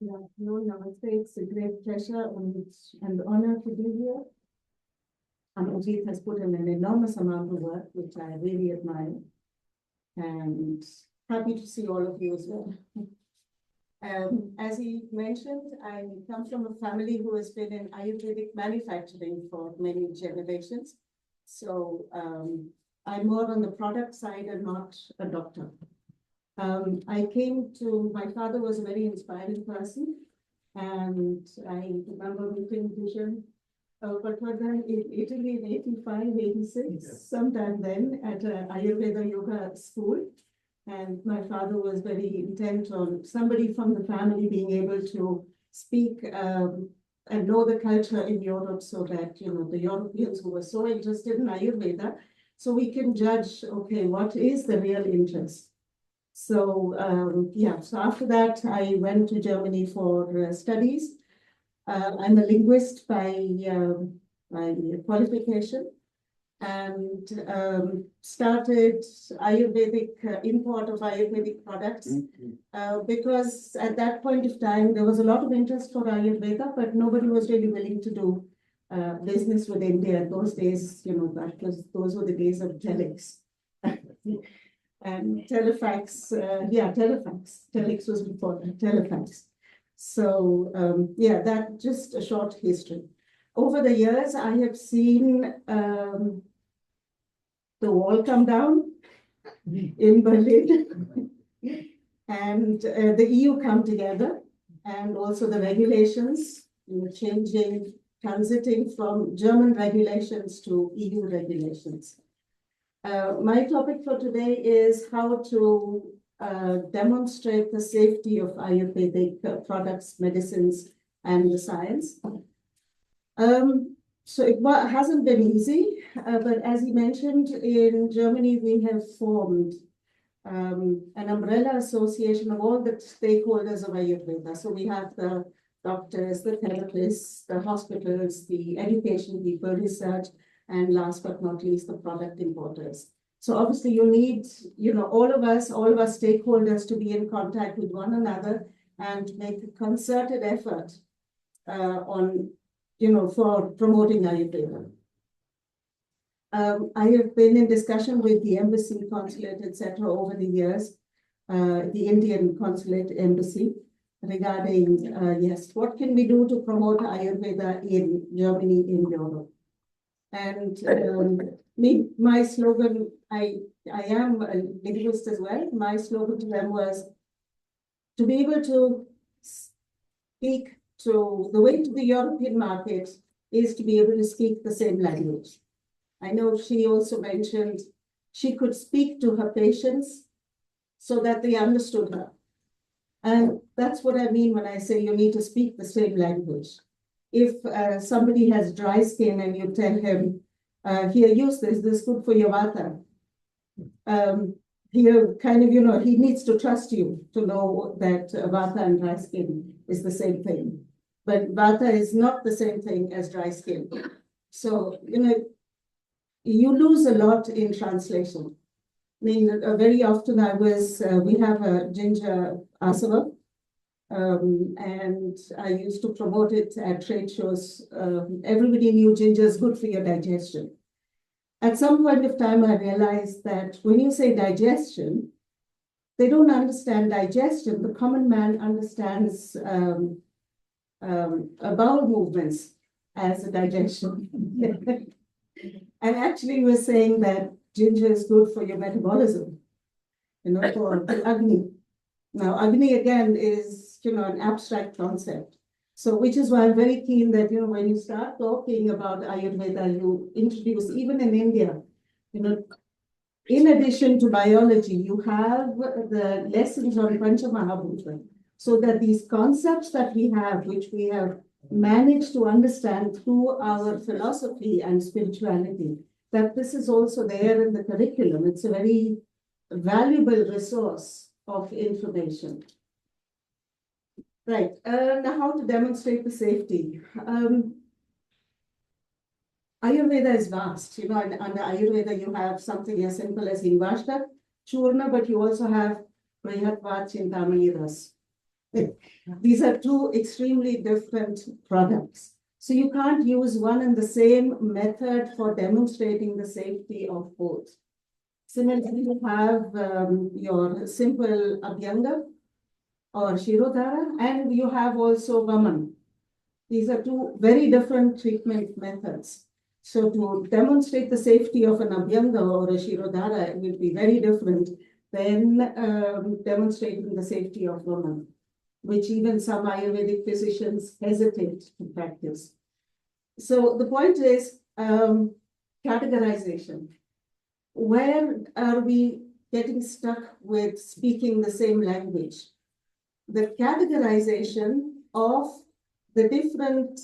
Yeah, no, namaste. It's a great pleasure and honor to be here. Ajit has put in an enormous amount of work, which I really admire, and happy to see all of you as well. As he mentioned, I come from a family who has been in Ayurvedic manufacturing for many generations. So I'm more on the product side and not a doctor. My father was a very inspiring person, and I remember meeting Vision, but then in Italy in 85, 86, sometime then at a Ayurveda yoga school. And my father was very intent on somebody from the family being able to speak and know the culture in Europe so that, the Europeans who were so interested in Ayurveda, so we can judge, okay, what is the real interest? So, so after that, I went to Germany for studies. I'm a linguist by qualification and started Ayurvedic import of Ayurvedic products because at that point of time, there was a lot of interest for Ayurveda, but nobody was really willing to do business with India. Those days, those were the days of telex. And telefax, telefax. Telex was before telefax. So, that just a short history. Over the years, I have seen the wall come down in Berlin and the EU come together, and also the regulations, changing, transiting from German regulations to EU regulations. My topic for today is how to demonstrate the safety of Ayurvedic products, medicines, and the science. So it hasn't been easy, but as he mentioned, in Germany, we have formed an umbrella association of all the stakeholders of Ayurveda. So we have the doctors, the therapists, the hospitals, the education people, research, and last but not least, the product importers. So obviously you need, all of us stakeholders to be in contact with one another and make a concerted effort for promoting Ayurveda. I have been in discussion with the embassy, consulate, etc. over the years, the Indian consulate embassy, regarding, what can we do to promote Ayurveda in Germany, in Europe? And my slogan, I am a linguist as well. My slogan to them was to be able to speak to the way to the European market is to be able to speak the same language. I know she also mentioned she could speak to her patients so that they understood her. And that's what I mean when I say you need to speak the same language. If somebody has dry skin and you tell him, here, use this is good for your vata. He needs to trust you to know that vata and dry skin is the same thing. But vata is not the same thing as dry skin. So, you lose a lot in translation. I mean, very often we have a ginger asava, and I used to promote it at trade shows. Everybody knew ginger is good for your digestion. At some point of time, I realized that when you say digestion, they don't understand digestion. The common man understands bowel movements as a digestion. And actually, we're saying that ginger is good for your metabolism, for Agni. Now, Agni again is, an abstract concept. So, which is why I'm very keen that, when you start talking about Ayurveda, you introduce, even in India, in addition to biology, you have the lessons on Panchamahabhuta, so that these concepts that we have, which we have managed to understand through our philosophy and spirituality, that this is also there in the curriculum. It's a very valuable resource of information. Right, now how to demonstrate the safety. Ayurveda is vast, and under Ayurveda you have something as simple as Hingvashta, Churna, but you also have Prihatvat Chintamani Ras. These are two extremely different products. So you can't use one and the same method for demonstrating the safety of both. Similarly, you have your simple Abhyanga or Shirodhara, and you have also Vaman. These are two very different treatment methods. So to demonstrate the safety of an Abhyanga or a Shirodhara, it will be very different than demonstrating the safety of Vaman, which even some Ayurvedic physicians hesitate to practice. So the point is categorization. Where are we getting stuck with speaking the same language? The categorization of the different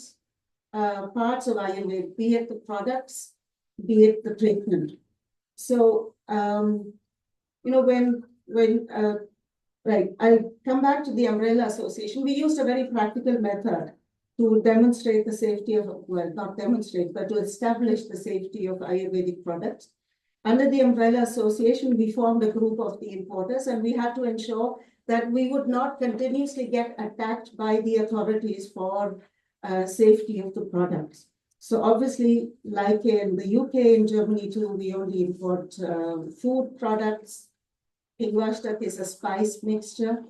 parts of Ayurveda, be it the products, be it the treatment. So, right, I'll come back to the Umbrella Association. We used a very practical method to demonstrate the safety of, well, not demonstrate, but to establish the safety of Ayurvedic products. Under the Umbrella Association, we formed a group of the importers, and we had to ensure that we would not continuously get attacked by the authorities for safety of the products. So obviously, like in the UK and Germany too, we only import food products. Pingvashtak is a spice mixture.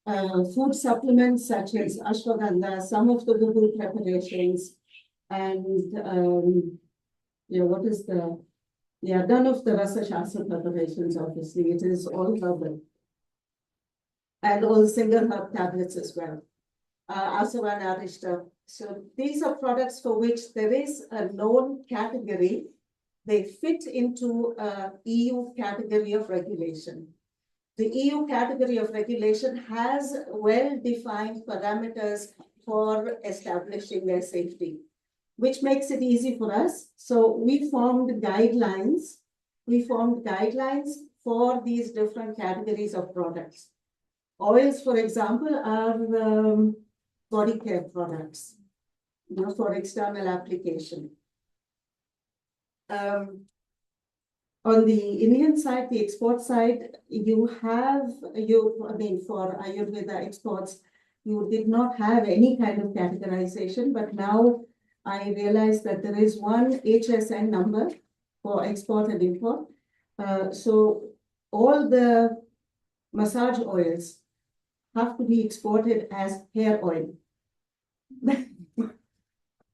Food supplements such as ashwagandha, some of the bubble preparations, and none of the Rasa Shastra preparations, obviously, it is all herbal. And all single herb tablets as well. Asava and Arishta. So these are products for which there is a known category. They fit into a EU category of regulation. The EU category of regulation has well-defined parameters for establishing their safety, which makes it easy for us. So we formed guidelines. We formed guidelines for these different categories of products. Oils, for example, are body care products, for external application. On the Indian side, the export side, for Ayurveda exports, you did not have any kind of categorization, but now I realize that there is one HSN number for export and import. So all the massage oils have to be exported as hair oil.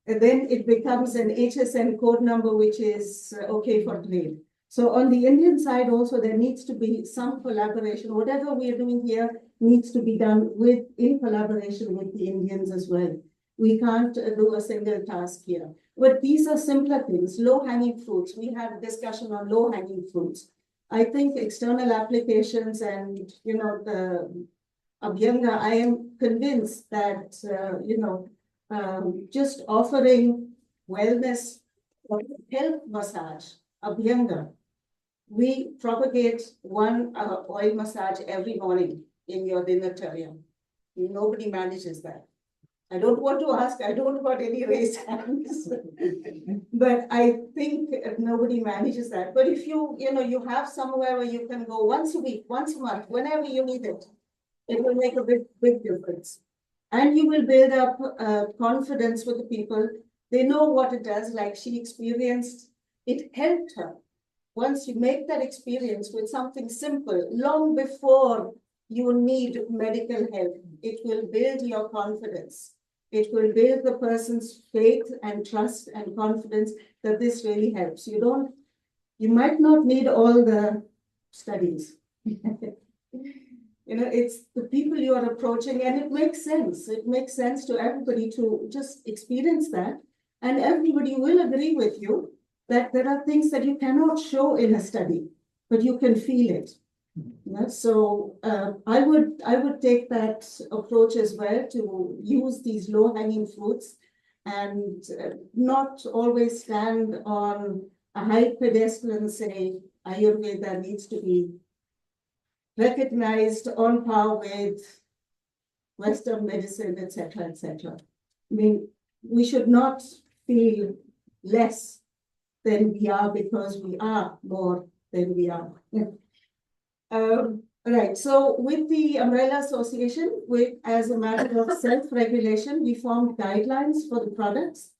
And then it becomes an HSN code number, which is okay for trade. So on the Indian side also, there needs to be some collaboration. Whatever we are doing here needs to be done in collaboration with the Indians as well. We can't do a single task here. But these are simpler things, low-hanging fruits. We had a discussion on low-hanging fruits. I think external applications and, the Abhyanga, I am convinced that, just offering wellness or health massage, Abhyanga, we propagate one oil massage every morning in your dinnertarium. Nobody manages that. I don't want to ask, I don't want any raised hands, but I think nobody manages that. But if you have somewhere where you can go once a week, once a month, whenever you need it, it will make a big difference. And you will build up confidence with the people. They know what it does, like she experienced, it helped her. Once you make that experience with something simple, long before you need medical help, it will build your confidence. It will build the person's faith and trust and confidence that this really helps. You might not need all the studies. It's the people you are approaching, and it makes sense. It makes sense to everybody to just experience that. And everybody will agree with you that there are things that you cannot show in a study, but you can feel it. So I would take that approach as well, to use these low-hanging fruits and not always stand on a high pedestal and say Ayurveda needs to be recognized on par with Western medicine, etc., etc. I mean, we should not feel less than we are because we are more than we are. Right, so with the Umbrella Association, as a matter of self-regulation, we formed guidelines for the products.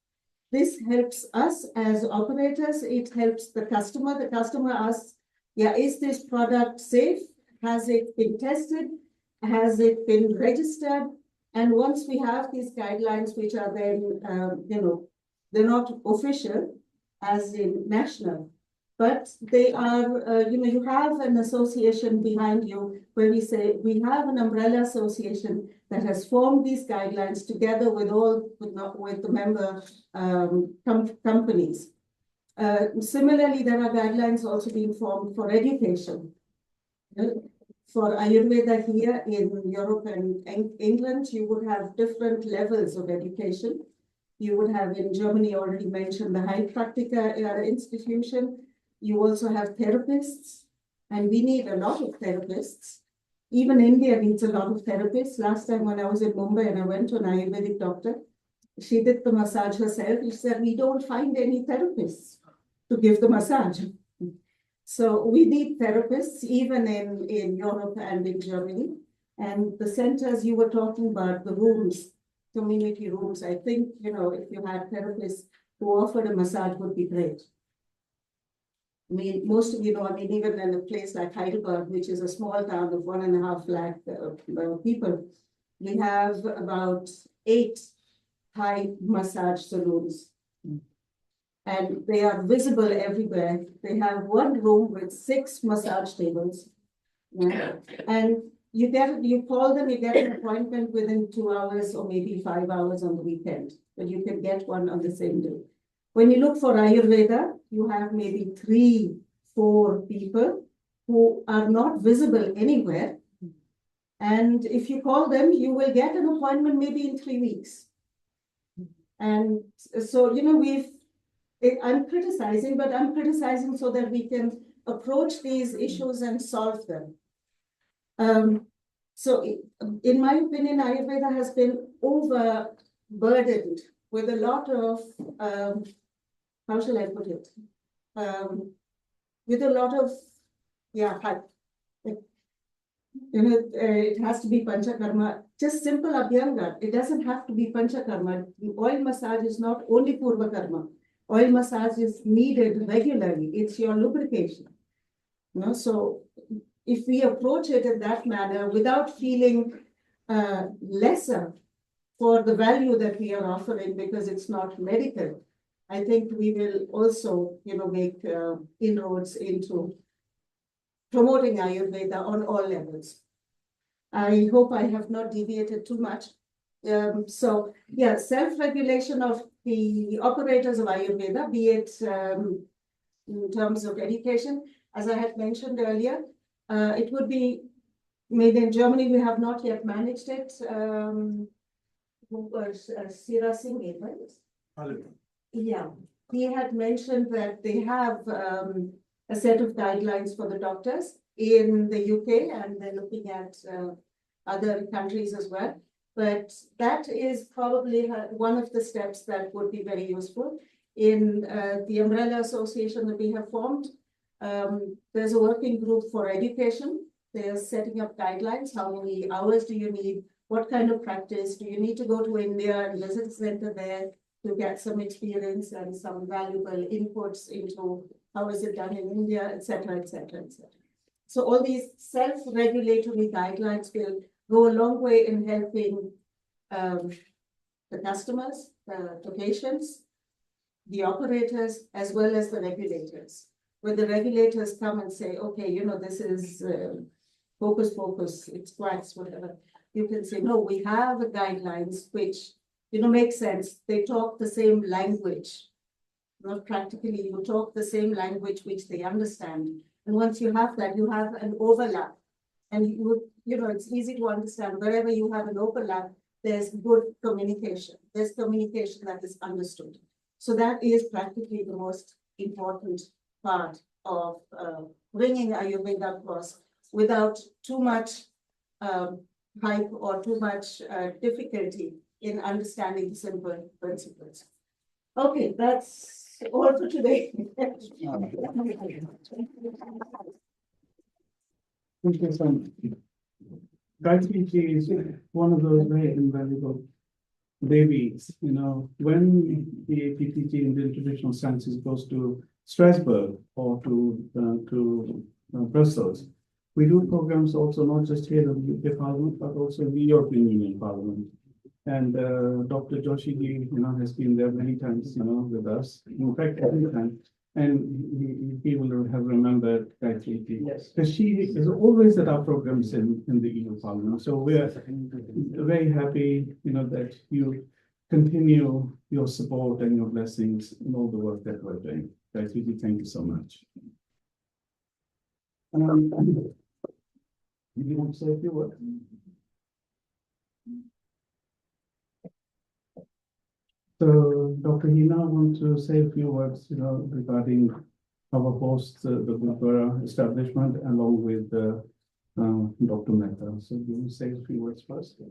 This helps us as operators, it helps the customer. The customer asks, yeah, is this product safe? Has it been tested? Has it been registered? And once we have these guidelines, which are then, they're not official as in national, but they are, you have an association behind you where we say we have an umbrella association that has formed these guidelines together with the member companies. Similarly, there are guidelines also being formed for education. For Ayurveda here in Europe and England, you would have different levels of education. You would have in Germany already mentioned the Heilpraktiker institution. You also have therapists, and we need a lot of therapists. Even India needs a lot of therapists. Last time when I was in Mumbai and I went to an Ayurvedic doctor, she did the massage herself. She said, we don't find any therapists to give the massage. So we need therapists even in Europe and in Germany. And the centers you were talking about, the rooms, community rooms, I think, if you had therapists who offered a massage would be great. I mean, most of even in a place like Heidelberg, which is a small town of 1.5 lakh people, we have about 8 Thai massage salons. And they are visible everywhere. They have one room with 6 massage tables. Yeah. And you call them, you get an appointment within 2 hours or maybe 5 hours on the weekend, but you can get one on the same day. When you look for Ayurveda, you have maybe 3, 4 people who are not visible anywhere. And if you call them, you will get an appointment maybe in 3 weeks. And so, I'm criticizing, but I'm criticizing so that we can approach these issues and solve them. So in my opinion, Ayurveda has been overburdened with a lot of, how shall I put it? With a lot of, hype. It has to be Panchakarma, just simple Abhyanga. It doesn't have to be Panchakarma. The oil massage is not only Purva Karma. Oil massage is needed regularly. It's your lubrication. So if we approach it in that manner without feeling lesser for the value that we are offering because it's not medical, I think we will also, make inroads into promoting Ayurveda on all levels. I hope I have not deviated too much. Self-regulation of the operators of Ayurveda, be it in terms of education, as I had mentioned earlier, it would be made in Germany. We have not yet managed it. Who was Sira Singh, right? Yeah, he had mentioned that they have a set of guidelines for the doctors in the UK, and they're looking at other countries as well. But that is probably one of the steps that would be very useful. In the Umbrella Association that we have formed, there's a working group for education. They're setting up guidelines. How many hours do you need? What kind of practice? Do you need to go to India and visit a center there to get some experience and some valuable inputs into how is it done in India, et cetera, et cetera, et cetera. So all these self-regulatory guidelines will go a long way in helping the customers, the patients, the operators, as well as the regulators. When the regulators come and say, okay, this is focus, it's quacks, whatever, you can say, no, we have guidelines which, make sense. They talk the same language. Not practically, you talk the same language which they understand. And once you have that, you have an overlap. And it's easy to understand. Wherever you have an overlap, there's good communication. There's communication that is understood. So that is practically the most important part of bringing Ayurveda across without too much hype or too much difficulty in understanding the simple principles. Okay, that's all for today. Gayatri is one of those very invaluable babies, when the APTG in the traditional sciences goes to Strasbourg or to Brussels, we do programs also not just here in the UK Parliament, but also in the European Union Parliament. And Dr. Joshi ji, has been there many times, with us. In fact, every time. And he will have remembered Gayatri ji. Yes. Because she is always at our programs in the EU Parliament. So we are very happy, that you continue your support and your blessings in all the work that we're doing. Gayatri ji, thank you so much. Do you want to say a few words? So, Dr. Hina, I want to say a few words, regarding our post, the Gurdwara establishment, along with Dr. Mehta. So, do you say a few words first?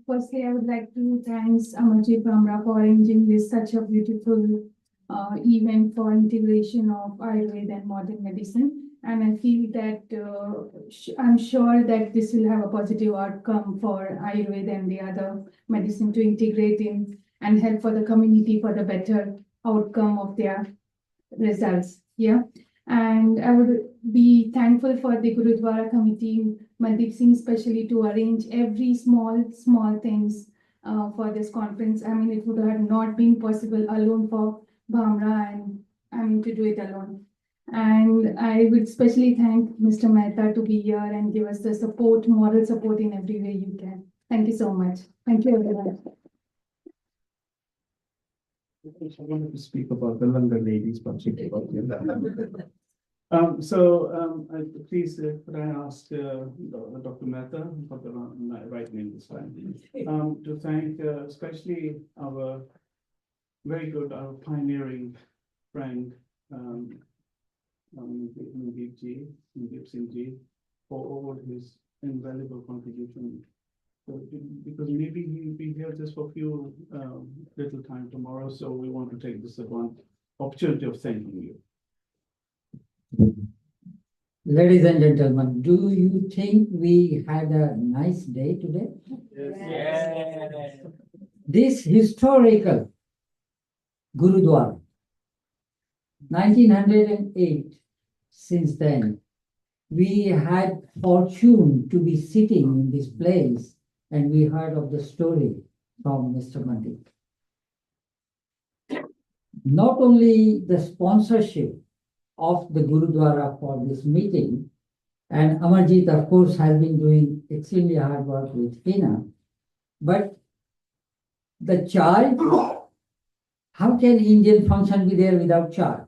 Firstly, I would like to thank Amarjit Bhamra for arranging this such a beautiful event for integration of Ayurveda and modern medicine. And I feel that I'm sure that this will have a positive outcome for Ayurveda and the other medicine to integrate in and help for the community for the better outcome of their results. Yeah. And I would be thankful for the Gurudwara committee, Mandeep Singh especially, to arrange every small things for this conference. I mean, it would have not been possible alone for Bhamra and to do it alone. And I would especially thank Mr. Mehta to be here and give us the support, moral support in every way you can. Thank you so much. Thank you, everyone. I wanted to speak about the Langar ladies, but she gave up. Please, could I ask Dr. Mehta, got my right name this time, to thank especially our very good, our pioneering friend, Mandeep Singh ji, for all his invaluable contribution. Because maybe he'll be here just for a few little time tomorrow, so we want to take this as one opportunity of thanking you. Ladies and gentlemen, do you think we had a nice day today? Yes. This historical Gurudwara, 1908, since then, we had fortune to be sitting in this place and we heard of the story from Mr. Mandeep. Not only the sponsorship of the Gurudwara for this meeting, and Amarjit, of course, has been doing extremely hard work with Hina, but the chai, how can Indian function be there without chai?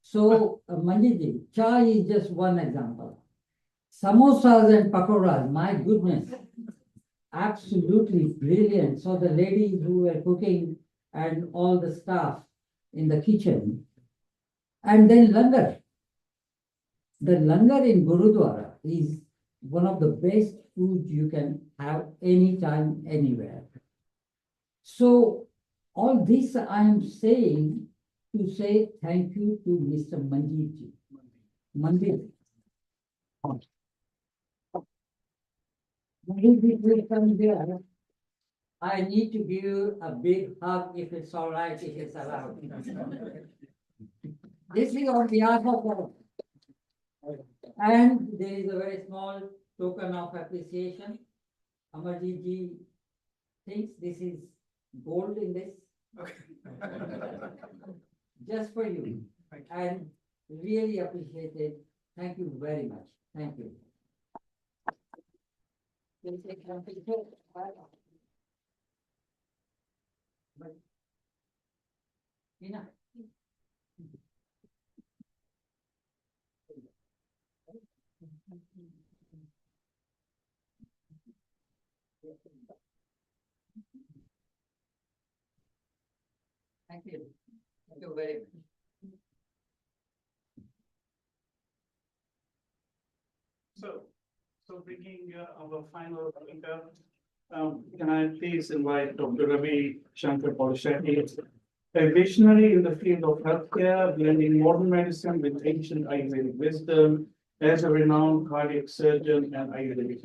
So, Manjit, chai is just one example. Samosas and pakoras, my goodness, absolutely brilliant. So the ladies who were cooking and all the staff in the kitchen, and then langar. The langar in Gurudwara is one of the best food you can have anytime, anywhere. So all this I am saying to say thank you to Mr. Manjeet ji. Manjeet. Manjeet will come there. I need to give you a big hug if it's all right, if it's allowed. This is on behalf of all. And there is a very small token of appreciation. Amarjit ji thinks this is gold in this. Just for you. And really appreciate it. Thank you very much. Thank you. We'll take some pictures. But, Hina. Thank you. Thank you very much. So bringing our final speaker, can I please invite Dr. Ravi Shankar Polishetty a visionary in the field of healthcare, blending modern medicine with ancient Ayurvedic wisdom, as a renowned cardiac surgeon and Ayurvedic